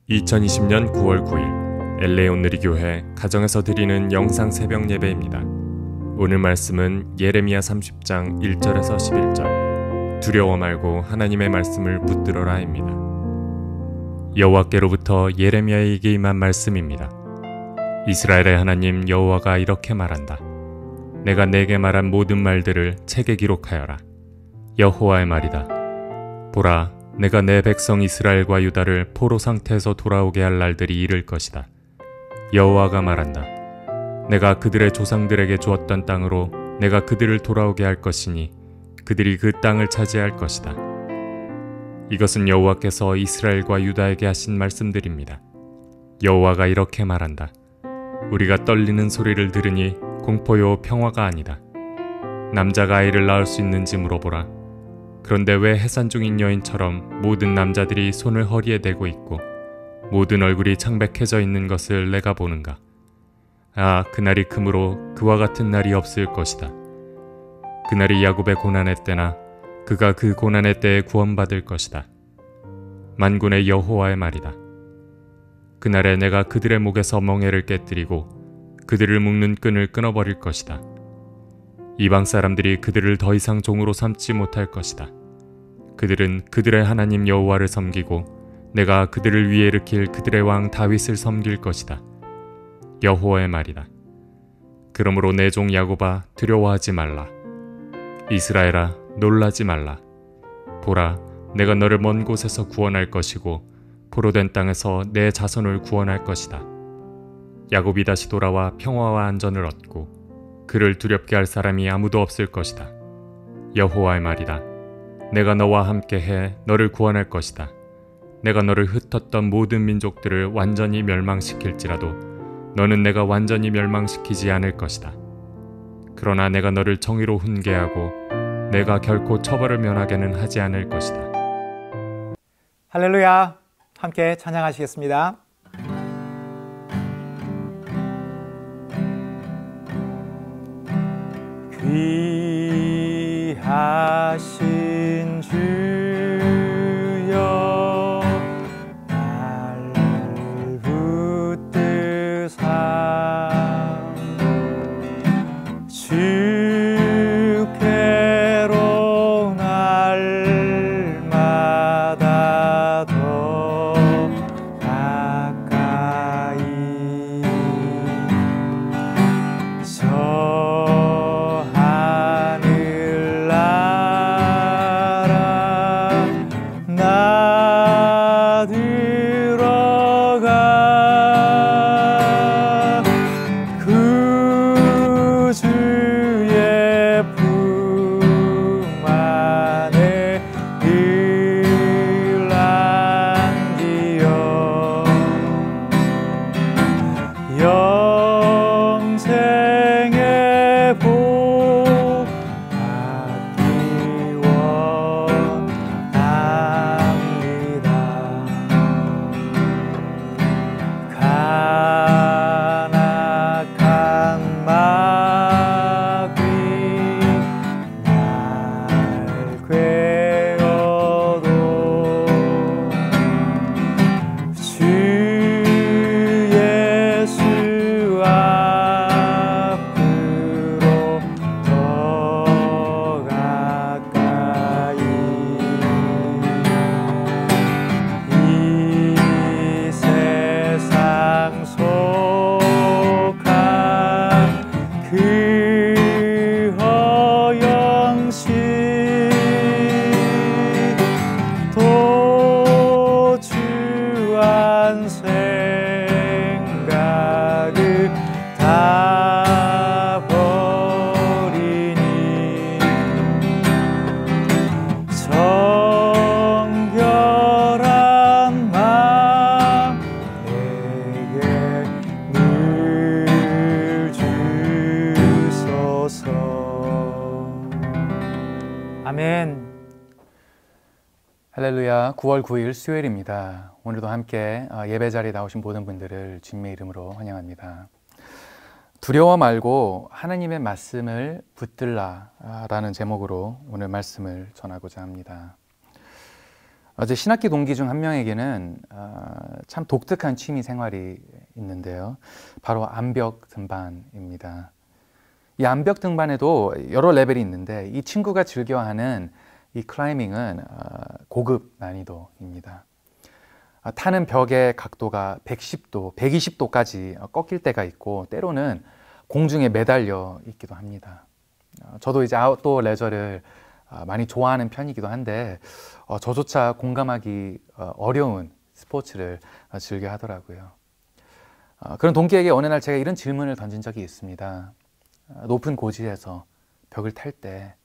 2020년 9월 9일 LA 온누리교회 가정에서 드리는 영상 새벽 예배입니다. 오늘 말씀은 예레미야 30장 1절에서 11절 두려워 말고 하나님의 말씀을 붙들어라입니다. 여호와께로부터 예레미야에게 임한 말씀입니다. 이스라엘의 하나님 여호와가 이렇게 말한다. 내가 내게 말한 모든 말들을 책에 기록하여라. 여호와의 말이다. 보라, 내가 내 백성 이스라엘과 유다를 포로 상태에서 돌아오게 할 날들이 이를 것이다. 여호와가 말한다. 내가 그들의 조상들에게 주었던 땅으로 내가 그들을 돌아오게 할 것이니 그들이 그 땅을 차지할 것이다. 이것은 여호와께서 이스라엘과 유다에게 하신 말씀들입니다. 여호와가 이렇게 말한다. 우리가 떨리는 소리를 들으니 공포요 평화가 아니다. 남자가 아이를 낳을 수 있는지 물어보라. 그런데 왜 해산 중인 여인처럼 모든 남자들이 손을 허리에 대고 있고 모든 얼굴이 창백해져 있는 것을 내가 보는가? 아, 그날이 크므로 그와 같은 날이 없을 것이다. 그날이 야곱의 고난의 때나 그가 그 고난의 때에 구원받을 것이다. 만군의 여호와의 말이다. 그날에 내가 그들의 목에서 멍에를 깨뜨리고 그들을 묶는 끈을 끊어버릴 것이다. 이방 사람들이 그들을 더 이상 종으로 삼지 못할 것이다. 그들은 그들의 하나님 여호와를 섬기고 내가 그들을 위에 일으킬 그들의 왕 다윗을 섬길 것이다. 여호와의 말이다. 그러므로 내 종 야곱아 두려워하지 말라. 이스라엘아 놀라지 말라. 보라, 내가 너를 먼 곳에서 구원할 것이고 포로된 땅에서 내 자손을 구원할 것이다. 야곱이 다시 돌아와 평화와 안전을 얻고 그를 두렵게 할 사람이 아무도 없을 것이다. 여호와의 말이다. 내가 너와 함께해 너를 구원할 것이다. 내가 너를 흩었던 모든 민족들을 완전히 멸망시킬지라도 너는 내가 완전히 멸망시키지 않을 것이다. 그러나 내가 너를 정의로 훈계하고 내가 결코 처벌을 면하게는 하지 않을 것이다. 할렐루야! 함께 찬양하시겠습니다. 귀하신 주여 날 붙드사 주께로 날마다 더 가까이 아멘. 할렐루야. 9월 9일 수요일입니다. 오늘도 함께 예배 자리에 나오신 모든 분들을 주님의 이름으로 환영합니다. 두려워 말고 하나님의 말씀을 붙들라 라는 제목으로 오늘 말씀을 전하고자 합니다. 어제 신학기 동기 중 한 명에게는 참 독특한 취미 생활이 있는데요. 바로 암벽 등반입니다. 이 암벽 등반에도 여러 레벨이 있는데 이 친구가 즐겨하는 이 클라이밍은 고급 난이도입니다. 타는 벽의 각도가 110도, 120도까지 꺾일 때가 있고 때로는 공중에 매달려 있기도 합니다. 저도 이제 아웃도어 레저를 많이 좋아하는 편이기도 한데 저조차 공감하기 어려운 스포츠를 즐겨 하더라고요. 그런 동기에게 어느 날 제가 이런 질문을 던진 적이 있습니다. 높은 고지에서 벽을 탈 때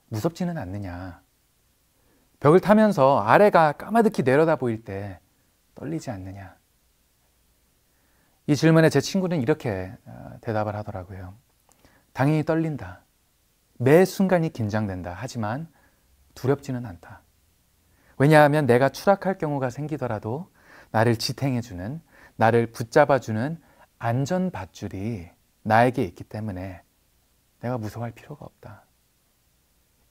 무섭지는 않느냐? 벽을 타면서 아래가 까마득히 내려다 보일 때 떨리지 않느냐? 이 질문에 제 친구는 이렇게 대답을 하더라고요. 당연히 떨린다. 매 순간이 긴장된다. 하지만 두렵지는 않다. 왜냐하면 내가 추락할 경우가 생기더라도 나를 지탱해주는, 나를 붙잡아주는 안전밧줄이 나에게 있기 때문에 내가 무서워할 필요가 없다.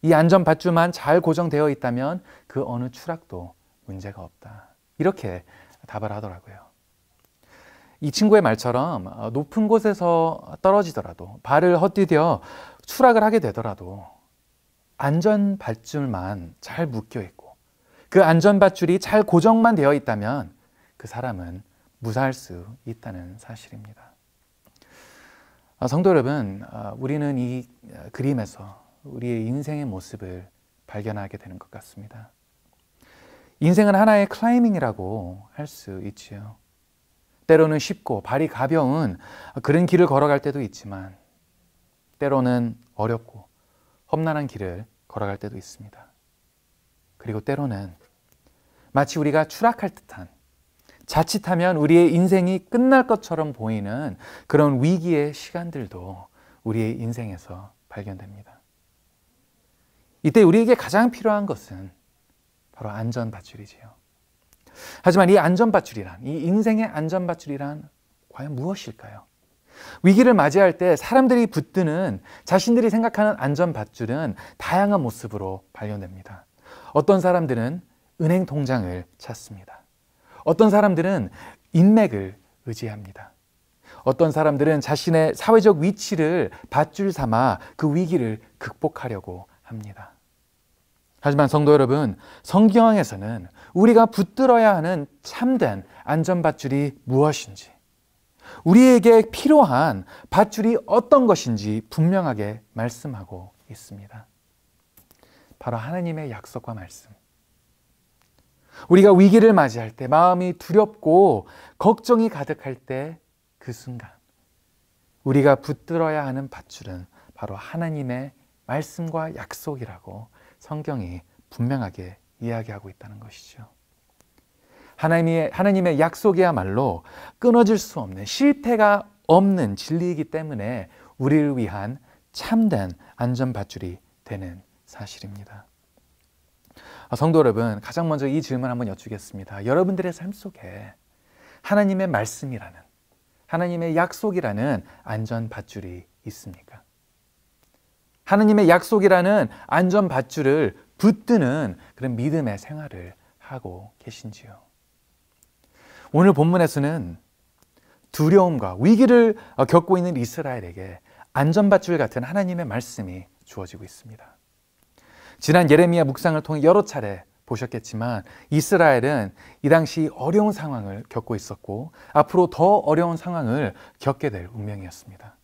이 안전밧줄만 잘 고정되어 있다면 그 어느 추락도 문제가 없다. 이렇게 답을 하더라고요. 이 친구의 말처럼 높은 곳에서 떨어지더라도 발을 헛디뎌 추락을 하게 되더라도 안전밧줄만 잘 묶여 있고 그 안전밧줄이 잘 고정만 되어 있다면 그 사람은 무사할 수 있다는 사실입니다. 성도 여러분, 우리는 이 그림에서 우리의 인생의 모습을 발견하게 되는 것 같습니다. 인생은 하나의 클라이밍이라고 할 수 있지요. 때로는 쉽고 발이 가벼운 그런 길을 걸어갈 때도 있지만 때로는 어렵고 험난한 길을 걸어갈 때도 있습니다. 그리고 때로는 마치 우리가 추락할 듯한, 자칫하면 우리의 인생이 끝날 것처럼 보이는 그런 위기의 시간들도 우리의 인생에서 발견됩니다. 이때 우리에게 가장 필요한 것은 바로 안전밧줄이지요. 하지만 이 안전밧줄이란, 이 인생의 안전밧줄이란 과연 무엇일까요? 위기를 맞이할 때 사람들이 붙드는 자신들이 생각하는 안전밧줄은 다양한 모습으로 발견됩니다. 어떤 사람들은 은행 통장을 찾습니다. 어떤 사람들은 인맥을 의지합니다. 어떤 사람들은 자신의 사회적 위치를 밧줄 삼아 그 위기를 극복하려고 합니다. 하지만 성도 여러분, 성경에서는 우리가 붙들어야 하는 참된 안전밧줄이 무엇인지, 우리에게 필요한 밧줄이 어떤 것인지 분명하게 말씀하고 있습니다. 바로 하나님의 약속과 말씀. 우리가 위기를 맞이할 때, 마음이 두렵고 걱정이 가득할 때 그 순간 우리가 붙들어야 하는 밧줄은 바로 하나님의 말씀과 약속이라고 성경이 분명하게 이야기하고 있다는 것이죠. 하나님의 약속이야말로 끊어질 수 없는, 실패가 없는 진리이기 때문에 우리를 위한 참된 안전밧줄이 되는 사실입니다. 성도 여러분, 가장 먼저 이 질문 한번 여쭈겠습니다. 여러분들의 삶 속에 하나님의 말씀이라는, 하나님의 약속이라는 안전밧줄이 있습니까? 하나님의 약속이라는 안전밧줄을 붙드는 그런 믿음의 생활을 하고 계신지요? 오늘 본문에서는 두려움과 위기를 겪고 있는 이스라엘에게 안전밧줄 같은 하나님의 말씀이 주어지고 있습니다. 지난 예레미야 묵상을 통해 여러 차례 보셨겠지만 이스라엘은 이 당시 어려운 상황을 겪고 있었고 앞으로 더 어려운 상황을 겪게 될 운명이었습니다.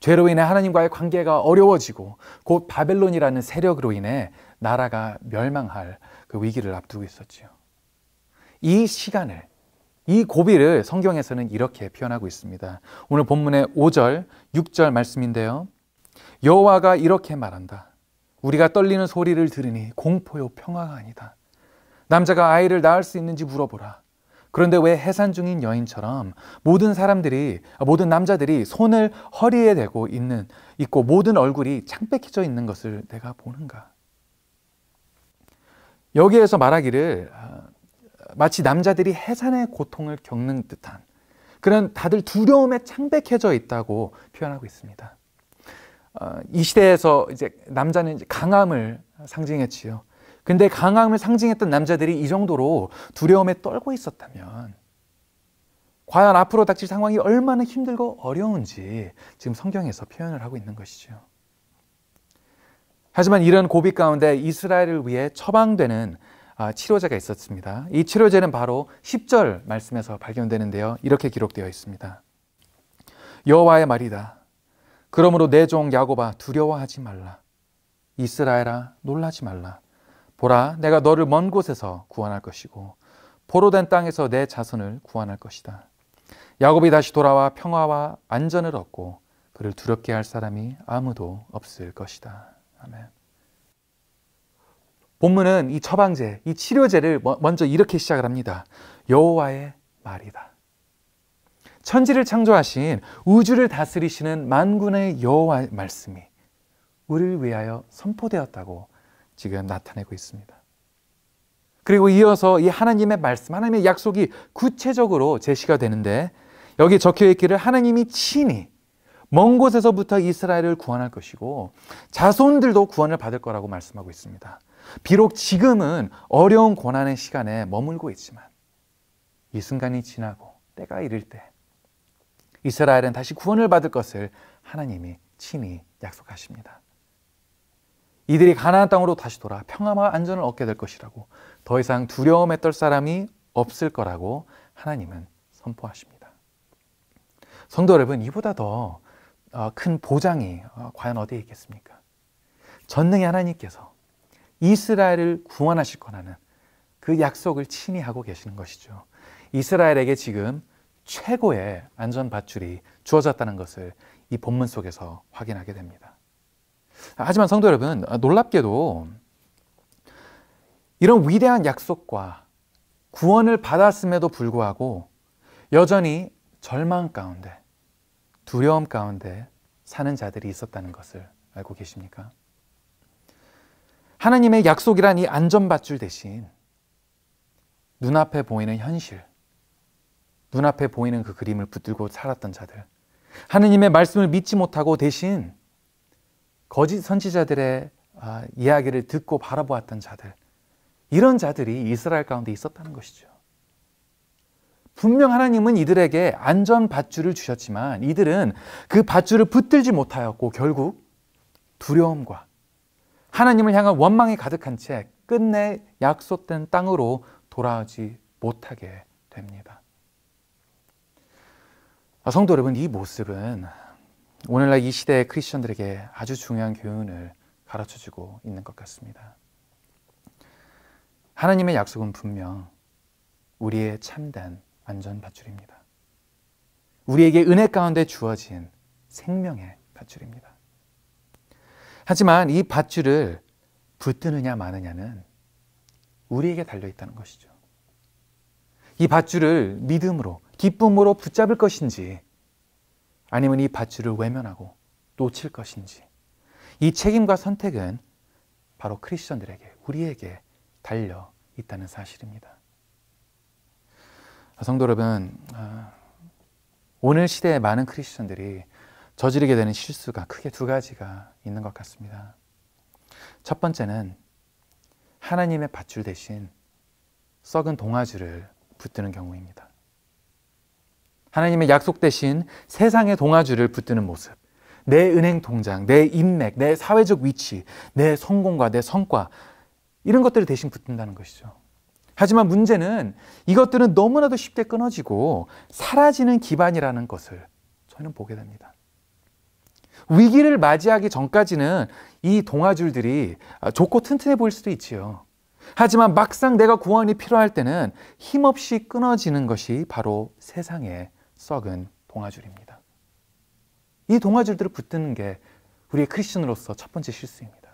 죄로 인해 하나님과의 관계가 어려워지고 곧 바벨론이라는 세력으로 인해 나라가 멸망할 그 위기를 앞두고 있었지요. 이 시간을, 이 고비를 성경에서는 이렇게 표현하고 있습니다. 오늘 본문의 5절, 6절 말씀인데요. 여호와가 이렇게 말한다. 우리가 떨리는 소리를 들으니 공포요 평화가 아니다. 남자가 아이를 낳을 수 있는지 물어보라. 그런데 왜 해산 중인 여인처럼 모든 남자들이 손을 허리에 대고 있고 모든 얼굴이 창백해져 있는 것을 내가 보는가? 여기에서 말하기를 마치 남자들이 해산의 고통을 겪는 듯한 그런 다들 두려움에 창백해져 있다고 표현하고 있습니다. 이 시대에서 이제 남자는 이제 강함을 상징했지요. 근데 강함을 상징했던 남자들이 이 정도로 두려움에 떨고 있었다면 과연 앞으로 닥칠 상황이 얼마나 힘들고 어려운지 지금 성경에서 표현을 하고 있는 것이죠. 하지만 이런 고비 가운데 이스라엘을 위해 처방되는 치료제가 있었습니다. 이 치료제는 바로 10절 말씀에서 발견되는데요. 이렇게 기록되어 있습니다. 여호와의 말이다. 그러므로 내 종 야곱아 두려워하지 말라. 이스라엘아 놀라지 말라. 보라, 내가 너를 먼 곳에서 구원할 것이고 포로된 땅에서 내 자손을 구원할 것이다. 야곱이 다시 돌아와 평화와 안전을 얻고 그를 두렵게 할 사람이 아무도 없을 것이다. 아멘. 본문은 이 처방제, 이 치료제를 먼저 이렇게 시작을 합니다. 여호와의 말이다. 천지를 창조하신 우주를 다스리시는 만군의 여호와의 말씀이 우리를 위하여 선포되었다고 지금 나타내고 있습니다. 그리고 이어서 이 하나님의 말씀, 하나님의 약속이 구체적으로 제시가 되는데 여기 적혀 있기를 하나님이 친히 먼 곳에서부터 이스라엘을 구원할 것이고 자손들도 구원을 받을 거라고 말씀하고 있습니다. 비록 지금은 어려운 고난의 시간에 머물고 있지만 이 순간이 지나고 때가 이를 때 이스라엘은 다시 구원을 받을 것을 하나님이 친히 약속하십니다. 이들이 가나안 땅으로 다시 돌아 평화와 안전을 얻게 될 것이라고 더 이상 두려움에 떨 사람이 없을 거라고 하나님은 선포하십니다. 성도 여러분, 이보다 더 큰 보장이 과연 어디에 있겠습니까? 전능의 하나님께서 이스라엘을 구원하실 거라는 그 약속을 친히 하고 계시는 것이죠. 이스라엘에게 지금 최고의 안전밧줄이 주어졌다는 것을 이 본문 속에서 확인하게 됩니다. 하지만 성도 여러분, 놀랍게도 이런 위대한 약속과 구원을 받았음에도 불구하고 여전히 절망 가운데, 두려움 가운데 사는 자들이 있었다는 것을 알고 계십니까? 하나님의 약속이란 이 안전밧줄 대신 눈앞에 보이는 현실, 눈앞에 보이는 그 그림을 붙들고 살았던 자들, 하나님의 말씀을 믿지 못하고 대신 거짓 선지자들의 이야기를 듣고 바라보았던 자들, 이런 자들이 이스라엘 가운데 있었다는 것이죠. 분명 하나님은 이들에게 안전밧줄을 주셨지만 이들은 그 밧줄을 붙들지 못하였고 결국 두려움과 하나님을 향한 원망이 가득한 채 끝내 약속된 땅으로 돌아오지 못하게 됩니다. 성도 여러분, 이 모습은 오늘날 이 시대의 크리스천들에게 아주 중요한 교훈을 가르쳐주고 있는 것 같습니다. 하나님의 약속은 분명 우리의 참된 안전밧줄입니다. 우리에게 은혜 가운데 주어진 생명의 밧줄입니다. 하지만 이 밧줄을 붙드느냐 마느냐는 우리에게 달려있다는 것이죠. 이 밧줄을 믿음으로, 기쁨으로 붙잡을 것인지 아니면 이 밧줄을 외면하고 놓칠 것인지 이 책임과 선택은 바로 크리스천들에게, 우리에게 달려 있다는 사실입니다. 성도 여러분, 오늘 시대의 많은 크리스천들이 저지르게 되는 실수가 크게 두 가지가 있는 것 같습니다. 첫 번째는 하나님의 밧줄 대신 썩은 동아줄을 붙드는 경우입니다. 하나님의 약속 대신 세상의 동아줄을 붙드는 모습, 내 은행 통장, 내 인맥, 내 사회적 위치, 내 성공과 내 성과, 이런 것들을 대신 붙든다는 것이죠. 하지만 문제는 이것들은 너무나도 쉽게 끊어지고 사라지는 기반이라는 것을 저희는 보게 됩니다. 위기를 맞이하기 전까지는 이 동아줄들이 좋고 튼튼해 보일 수도 있지요. 하지만 막상 내가 구원이 필요할 때는 힘없이 끊어지는 것이 바로 세상의 썩은 동아줄입니다. 이 동아줄들을 붙드는 게 우리의 크리스천으로서 첫 번째 실수입니다.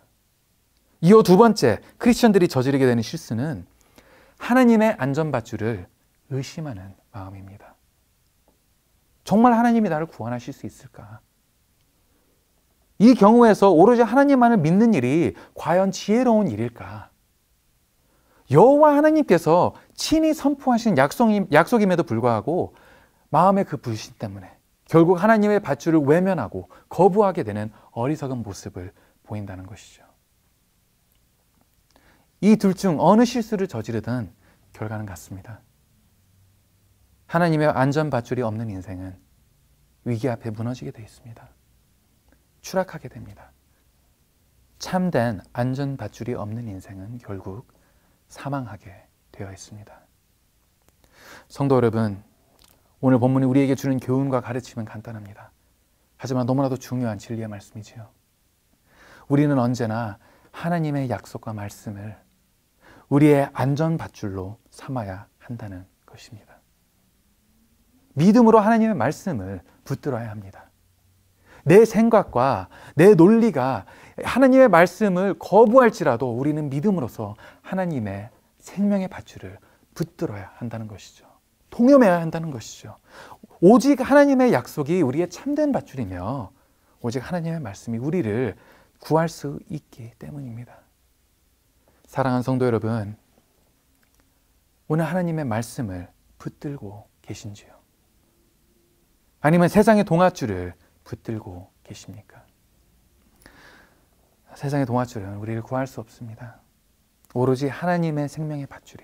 이어 두 번째, 크리스천들이 저지르게 되는 실수는 하나님의 안전밧줄을 의심하는 마음입니다. 정말 하나님이 나를 구원하실 수 있을까? 이 경우에서 오로지 하나님만을 믿는 일이 과연 지혜로운 일일까? 여호와 하나님께서 친히 선포하신 약속임에도 불구하고 마음의 그 불신 때문에 결국 하나님의 밧줄을 외면하고 거부하게 되는 어리석은 모습을 보인다는 것이죠. 이 둘 중 어느 실수를 저지르든 결과는 같습니다. 하나님의 안전밧줄이 없는 인생은 위기 앞에 무너지게 되어 있습니다. 추락하게 됩니다. 참된 안전밧줄이 없는 인생은 결국 사망하게 되어 있습니다. 성도 여러분, 오늘 본문이 우리에게 주는 교훈과 가르침은 간단합니다. 하지만 너무나도 중요한 진리의 말씀이지요. 우리는 언제나 하나님의 약속과 말씀을 우리의 안전밧줄로 삼아야 한다는 것입니다. 믿음으로 하나님의 말씀을 붙들어야 합니다. 내 생각과 내 논리가 하나님의 말씀을 거부할지라도 우리는 믿음으로서 하나님의 생명의 밧줄을 붙들어야 한다는 것이죠. 통념해야 한다는 것이죠. 오직 하나님의 약속이 우리의 참된 밧줄이며 오직 하나님의 말씀이 우리를 구할 수 있기 때문입니다. 사랑하는 성도 여러분, 오늘 하나님의 말씀을 붙들고 계신지요? 아니면 세상의 동아줄을 붙들고 계십니까? 세상의 동아줄은 우리를 구할 수 없습니다. 오로지 하나님의 생명의 밧줄이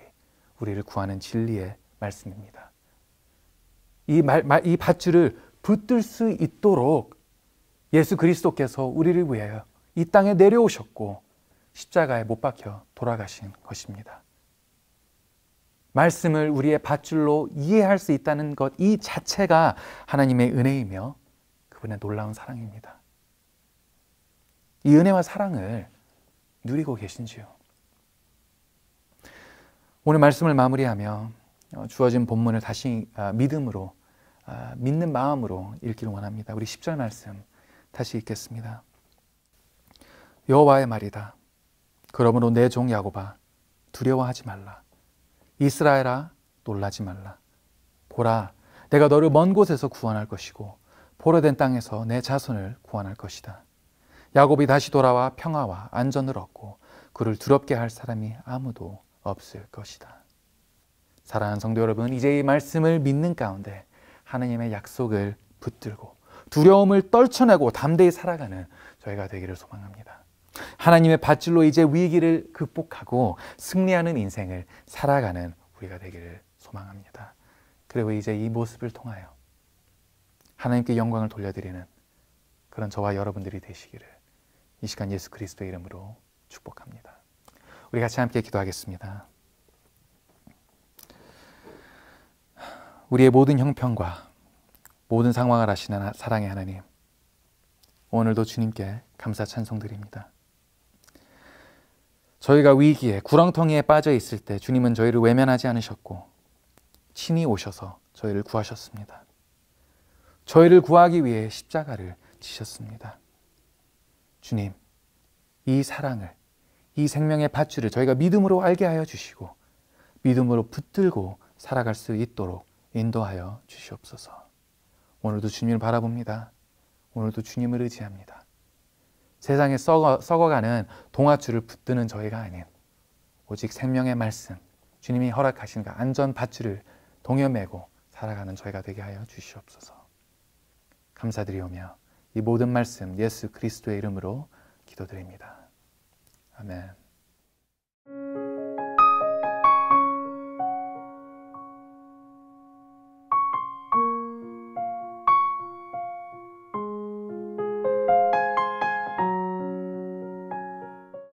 우리를 구하는 진리의 말씀입니다. 이 밧줄을 붙들 수 있도록 예수 그리스도께서 우리를 위하여 이 땅에 내려오셨고 십자가에 못 박혀 돌아가신 것입니다. 말씀을 우리의 밧줄로 이해할 수 있다는 것, 이 자체가 하나님의 은혜이며 그분의 놀라운 사랑입니다. 이 은혜와 사랑을 누리고 계신지요? 오늘 말씀을 마무리하며 주어진 본문을 다시 믿음으로, 믿는 마음으로 읽기를 원합니다. 우리 10절 말씀 다시 읽겠습니다. 여호와의 말이다. 그러므로 내 종 야곱아 두려워하지 말라. 이스라엘아 놀라지 말라. 보라, 내가 너를 먼 곳에서 구원할 것이고 포로된 땅에서 내 자손을 구원할 것이다. 야곱이 다시 돌아와 평화와 안전을 얻고 그를 두렵게 할 사람이 아무도 없을 것이다. 사랑하는 성도 여러분, 이제 이 말씀을 믿는 가운데 하나님의 약속을 붙들고 두려움을 떨쳐내고 담대히 살아가는 저희가 되기를 소망합니다. 하나님의 밧줄로 이제 위기를 극복하고 승리하는 인생을 살아가는 우리가 되기를 소망합니다. 그리고 이제 이 모습을 통하여 하나님께 영광을 돌려드리는 그런 저와 여러분들이 되시기를 이 시간 예수 그리스도의 이름으로 축복합니다. 우리 같이 함께 기도하겠습니다. 우리의 모든 형편과 모든 상황을 아시는 사랑의 하나님, 오늘도 주님께 감사 찬송드립니다. 저희가 위기에 구렁텅이에 빠져 있을 때 주님은 저희를 외면하지 않으셨고 친히 오셔서 저희를 구하셨습니다. 저희를 구하기 위해 십자가를 지셨습니다. 주님, 이 사랑을, 이 생명의 밧줄을 저희가 믿음으로 알게 하여 주시고 믿음으로 붙들고 살아갈 수 있도록 인도하여 주시옵소서. 오늘도 주님을 바라봅니다. 오늘도 주님을 의지합니다. 세상에 썩어가는 동아줄을 붙드는 저희가 아닌 오직 생명의 말씀, 주님이 허락하신 그 안전 밧줄을 동여매고 살아가는 저희가 되게 하여 주시옵소서. 감사드리오며 이 모든 말씀 예수 그리스도의 이름으로 기도드립니다. 아멘.